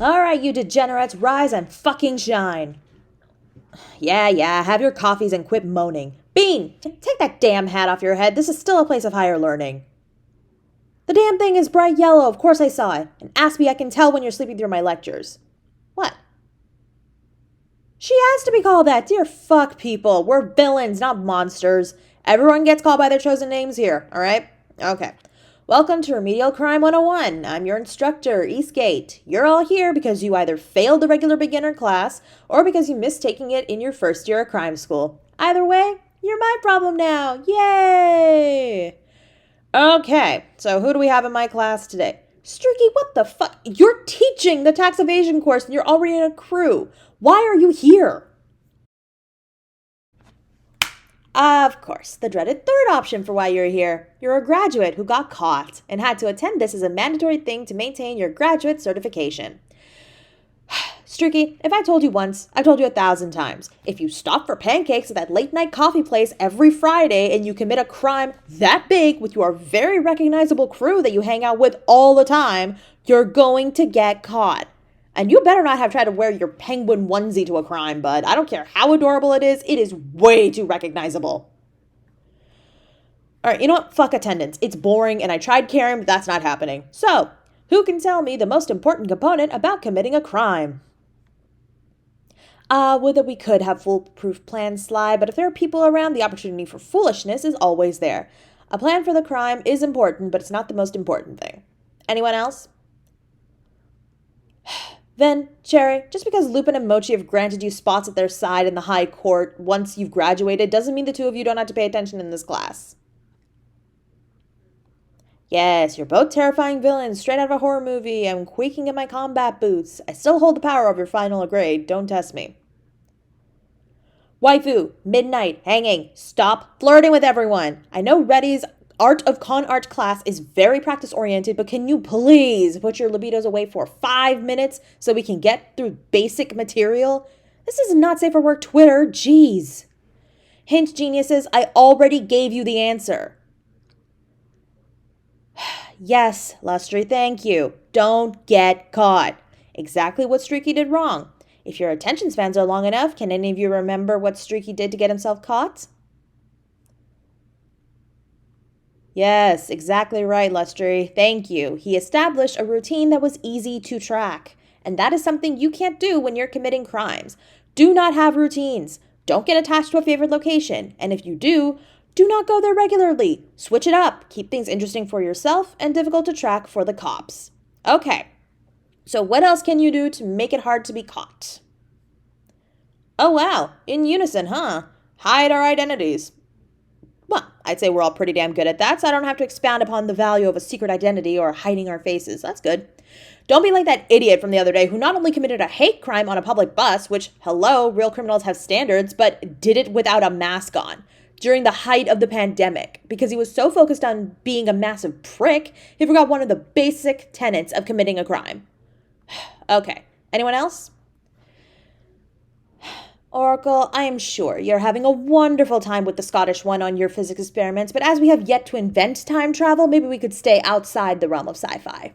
Alright, you degenerates, rise and fucking shine. Yeah, have your coffees and quit moaning. Bean, take that damn hat off your head. This is still a place of higher learning. The damn thing is bright yellow. Of course I saw it. And ask me, I can tell when you're sleeping through my lectures. What? She has to be called that. Dear fuck, people. We're villains, not monsters. Everyone gets called by their chosen names here, alright? Okay. Welcome to Remedial Crime 101. I'm your instructor, Eastgate. You're all here because you either failed the regular beginner class or because you missed taking it in your first year of crime school. Either way, you're my problem now. Yay! Okay, so who do we have in my class today? Streaky, what the fuck? You're teaching the tax evasion course and you're already in a crew. Why are you here? Of course, the dreaded third option for why you're here. You're a graduate who got caught and had to attend this as a mandatory thing to maintain your graduate certification. Streaky, if I told you once, I've told you 1,000 times. If you stop for pancakes at that late-night coffee place every Friday and you commit a crime that big with your very recognizable crew that you hang out with all the time, you're going to get caught. And you better not have tried to wear your penguin onesie to a crime, bud. I don't care how adorable it is way too recognizable. Alright, you know what? Fuck attendance. It's boring, and I tried caring, but that's not happening. So, who can tell me the most important component about committing a crime? Whether we could have foolproof plans, Sly, but if there are people around, the opportunity for foolishness is always there. A plan for the crime is important, but it's not the most important thing. Anyone else? Then, Cherry, just because Lupin and Mochi have granted you spots at their side in the high court once you've graduated doesn't mean the two of you don't have to pay attention in this class. Yes, you're both terrifying villains straight out of a horror movie. I'm quaking in my combat boots. I still hold the power of your final grade. Don't test me. Waifu, midnight, hanging. Stop flirting with everyone. I know Reddy's Art of Con Art class is very practice-oriented, but can you please put your libidos away for 5 minutes so we can get through basic material? This is not safe for work Twitter, jeez. Hint, geniuses, I already gave you the answer. Yes, Lustry, thank you. Don't get caught. Exactly what Streaky did wrong. If your attention spans are long enough, can any of you remember what Streaky did to get himself caught? Yes, exactly right, Lustry. Thank you. He established a routine that was easy to track. And that is something you can't do when you're committing crimes. Do not have routines. Don't get attached to a favorite location. And if you do not go there regularly. Switch it up. Keep things interesting for yourself and difficult to track for the cops. Okay. So what else can you do to make it hard to be caught? Oh wow, in unison, huh? Hide our identities. Well, I'd say we're all pretty damn good at that, so I don't have to expound upon the value of a secret identity or hiding our faces. That's good. Don't be like that idiot from the other day who not only committed a hate crime on a public bus, which, hello, real criminals have standards, but did it without a mask on during the height of the pandemic because he was so focused on being a massive prick, he forgot one of the basic tenets of committing a crime. Okay, anyone else? Oracle, I am sure you're having a wonderful time with the Scottish one on your physics experiments, but as we have yet to invent time travel, maybe we could stay outside the realm of sci-fi.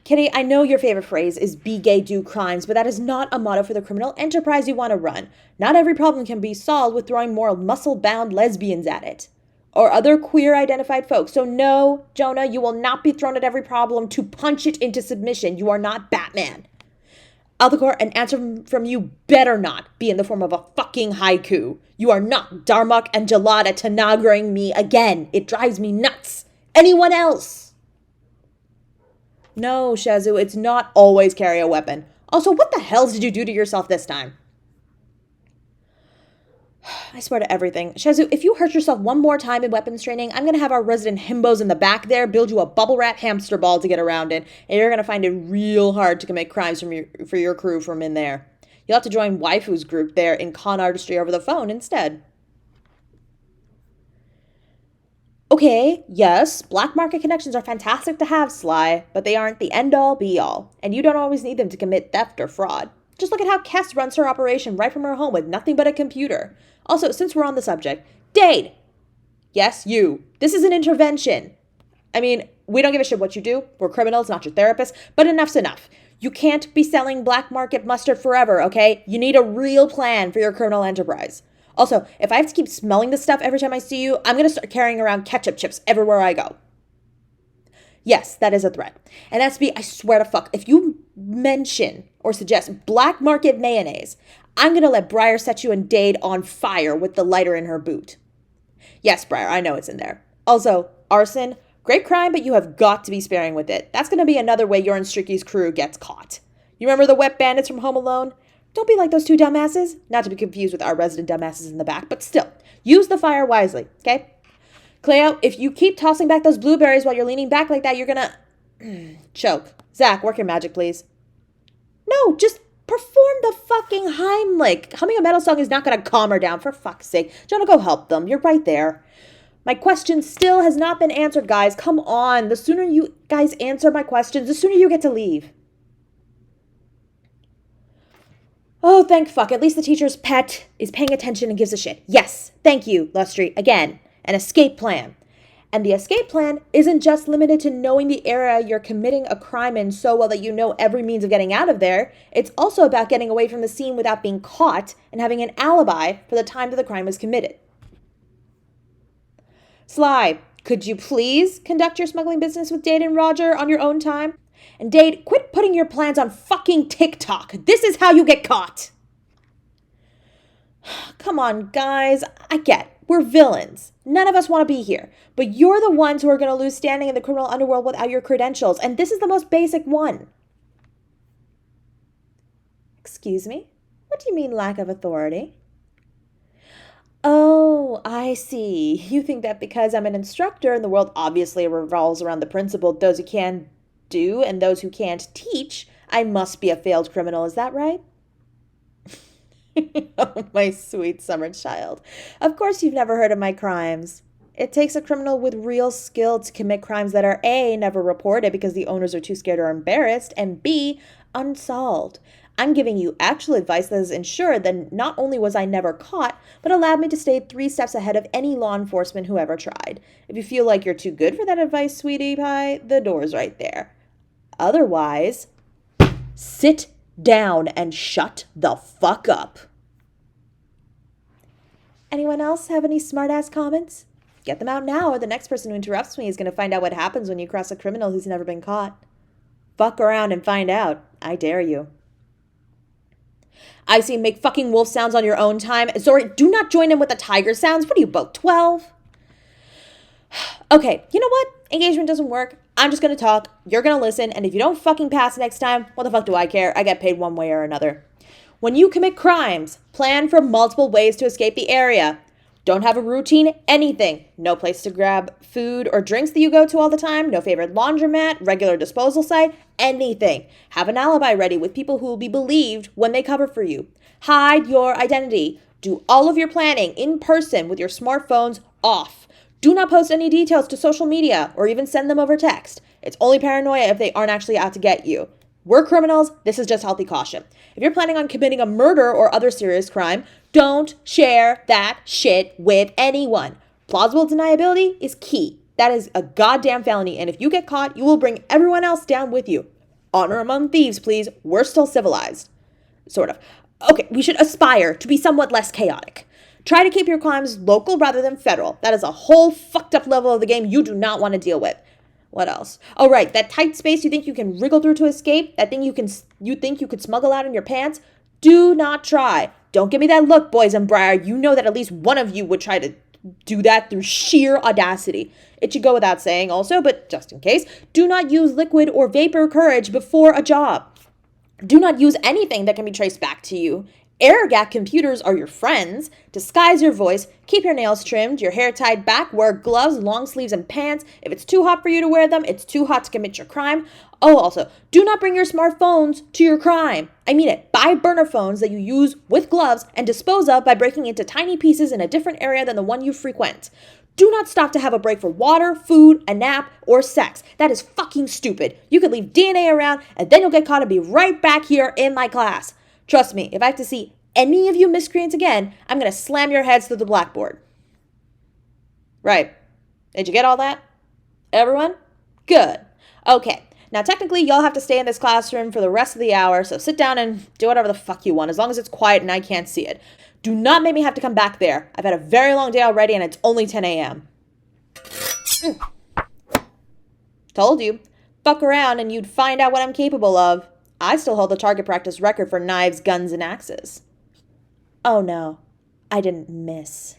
Kitty, I know your favorite phrase is be gay, do crimes, but that is not a motto for the criminal enterprise you want to run. Not every problem can be solved with throwing more muscle-bound lesbians at it. Or other queer-identified folks. So no, Jonah, you will not be thrown at every problem to punch it into submission. You are not Batman. Althacor, an answer from you better not be in the form of a fucking haiku. You are not Darmok and Jalada Tanagering me again. It drives me nuts. Anyone else? No, Shazu, it's not always carry a weapon. Also, what the hell did you do to yourself this time? I swear to everything. Shazu, if you hurt yourself one more time in weapons training, I'm going to have our resident himbos in the back there build you a bubble wrap hamster ball to get around in, and you're going to find it real hard to commit crimes for your crew from in there. You'll have to join Waifu's group there in con artistry over the phone instead. Okay, yes, black market connections are fantastic to have, Sly, but they aren't the end-all, be-all, and you don't always need them to commit theft or fraud. Just look at how Kess runs her operation right from her home with nothing but a computer. Also, since we're on the subject, Dade! Yes, you. This is an intervention. I mean, we don't give a shit what you do. We're criminals, not your therapist, but enough's enough. You can't be selling black market mustard forever, okay? You need a real plan for your criminal enterprise. Also, if I have to keep smelling this stuff every time I see you, I'm going to start carrying around ketchup chips everywhere I go. Yes, that is a threat. And SB, I swear to fuck, if you mention or suggest black market mayonnaise, I'm going to let Briar set you and Dade on fire with the lighter in her boot. Yes, Briar, I know it's in there. Also, arson, great crime, but you have got to be sparing with it. That's going to be another way your and Stricky's crew gets caught. You remember the wet bandits from Home Alone? Don't be like those two dumbasses. Not to be confused with our resident dumbasses in the back, but still, use the fire wisely, okay? Cleo, if you keep tossing back those blueberries while you're leaning back like that, you're gonna choke. Zach, work your magic, please. No, just perform the fucking Heimlich. Humming a metal song is not gonna calm her down, for fuck's sake. Jonah, go help them. You're right there. My question still has not been answered, guys. Come on. The sooner you guys answer my questions, the sooner you get to leave. Oh, thank fuck. At least the teacher's pet is paying attention and gives a shit. Yes, thank you, Lustry. Again. An escape plan. And the escape plan isn't just limited to knowing the area you're committing a crime in so well that you know every means of getting out of there. It's also about getting away from the scene without being caught and having an alibi for the time that the crime was committed. Sly, could you please conduct your smuggling business with Dade and Roger on your own time? And Dade, quit putting your plans on fucking TikTok. This is how you get caught. Come on, guys. I get it. We're villains. None of us want to be here. But you're the ones who are going to lose standing in the criminal underworld without your credentials. And this is the most basic one. Excuse me? What do you mean lack of authority? Oh, I see. You think that because I'm an instructor and the world obviously revolves around the principle those who can do and those who can't teach, I must be a failed criminal. Is that right? Oh, my sweet summer child. Of course you've never heard of my crimes. It takes a criminal with real skill to commit crimes that are A, never reported because the owners are too scared or embarrassed, and B, unsolved. I'm giving you actual advice that has ensured that not only was I never caught, but allowed me to stay 3 steps ahead of any law enforcement who ever tried. If you feel like you're too good for that advice, sweetie pie, the door's right there. Otherwise, sit down and shut the fuck up. Anyone else have any smart-ass comments? Get them out now, or the next person who interrupts me is going to find out what happens when you cross a criminal who's never been caught. Fuck around and find out. I dare you. I see make fucking wolf sounds on your own time. Sorry, do not join in with the tiger sounds. What are you, about 12? Okay, you know what? Engagement doesn't work. I'm just going to talk. You're going to listen. And if you don't fucking pass next time, what the fuck do I care? I get paid one way or another. When you commit crimes, plan for multiple ways to escape the area. Don't have a routine, anything. No place to grab food or drinks that you go to all the time. No favorite laundromat, regular disposal site, anything. Have an alibi ready with people who will be believed when they cover for you. Hide your identity. Do all of your planning in person with your smartphones off. Do not post any details to social media or even send them over text. It's only paranoia if they aren't actually out to get you. We're criminals. This is just healthy caution. If you're planning on committing a murder or other serious crime, don't share that shit with anyone. Plausible deniability is key. That is a goddamn felony, and if you get caught, you will bring everyone else down with you. Honor among thieves, please. We're still civilized. Sort of. Okay, we should aspire to be somewhat less chaotic. Try to keep your crimes local rather than federal. That is a whole fucked up level of the game you do not want to deal with. What else? Oh, right. That tight space you think you can wriggle through to escape, that thing you think you could smuggle out in your pants, do not try. Don't give me that look, boys and Briar. You know that at least one of you would try to do that through sheer audacity. It should go without saying also, but just in case, do not use liquid or vapor courage before a job. Do not use anything that can be traced back to you. Air gap computers are your friends. Disguise your voice. Keep your nails trimmed, your hair tied back. Wear gloves, long sleeves, and pants. If it's too hot for you to wear them, it's too hot to commit your crime. Oh, also, do not bring your smartphones to your crime. I mean it. Buy burner phones that you use with gloves and dispose of by breaking into tiny pieces in a different area than the one you frequent. Do not stop to have a break for water, food, a nap, or sex. That is fucking stupid. You could leave DNA around and then you'll get caught and be right back here in my class. Trust me, if I have to see any of you miscreants again, I'm going to slam your heads through the blackboard. Right. Did you get all that? Everyone? Good. Okay. Now, technically, y'all have to stay in this classroom for the rest of the hour, so sit down and do whatever the fuck you want, as long as it's quiet and I can't see it. Do not make me have to come back there. I've had a very long day already, and it's only 10 a.m. Told you. Fuck around and you'd find out what I'm capable of. I still hold the target practice record for knives, guns, and axes. Oh no, I didn't miss.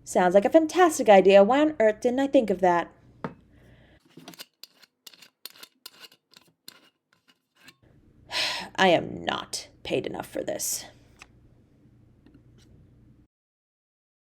Sounds like a fantastic idea. Why on earth didn't I think of that? I am not paid enough for this.